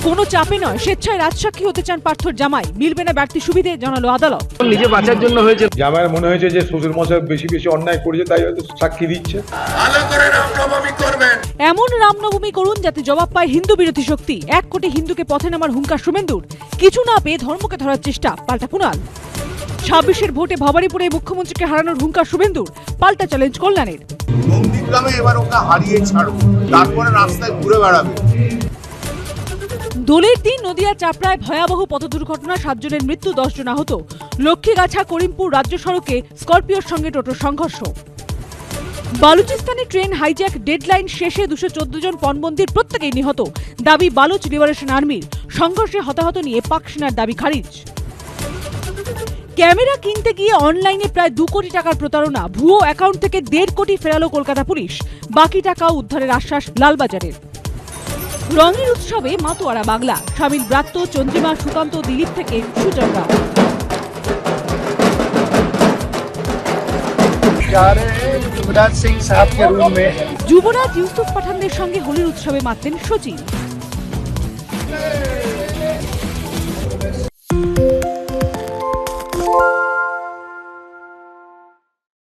কোনো চাপে নয়, স্বেচ্ছায় রাজসাক্ষী হতে চান পার্থর জামাই, মিলবে না বাড়তি সুবিধে, জানালো আদালত। নিজে বাঁচার জন্য হয়েছে। জামাইয়ের মনে হয়েছে যে শ্বশুর মশাই বেশি বেশি অন্যায় করেছে, তাই হয়তো সাক্ষী দিচ্ছে। এমন রামনবমী করুন যাতে জবাব পায় হিন্দু বিরোধী শক্তি। 1 কোটি হিন্দুকে পথে নামার হুঙ্কার শুভেন্দুর। কিছু না পেয়ে ধর্মকে ধরার চেষ্টা, পাল্টা কুণাল। 26-এর ভোটে ভবানীপুরে মুখ্যমন্ত্রীকে হারানোর হুঙ্কার শুভেন্দুর, পাল্টা চ্যালেঞ্জ কল্যাণের। নন্দীগ্রামে এবার ওকে হারিয়ে ছাড়ো, তারপরে রাস্তায় ঘুরে বেড়াবে। দোলের দিন নদিয়া চাপড়ায় ভয়াবহ পথ দুর্ঘটনা, 7 জনের মৃত্যু, 10 জন আহত। লক্ষ্মীগাছা করিমপুর রাজ্য সড়কে স্করপিওর সঙ্গে টোটোর সংঘর্ষ। বালুচিস্তানে ট্রেন হাইজ্যাক, ডেডলাইন শেষে 214 জন পণবন্দির, প্রত্যেকেই নিহত, দাবি বালুচ লিবারেশন আর্মির। সংঘর্ষে হতাহত নিয়ে পাক সেনার দাবি খারিজ। ক্যামেরা কিনতে গিয়ে অনলাইনে প্রায় 2 কোটি টাকার প্রতারণা, ভুয়ো অ্যাকাউন্ট থেকে 1.5 কোটি ফেরালো কলকাতা পুলিশ। বাকি টাকাও উদ্ধারের আশ্বাস লালবাজারের। রঙের উৎসবে মাতোয়ারা বাংলা, শামিল ব্রাত্য, চন্দ্রিমা, সুকান্ত, দিলীপ থেকে সুচন্দ্রা। যুবরাজ ইউসুফ পাঠানদের সঙ্গে হোলির উৎসবে মাতলেন সচিন।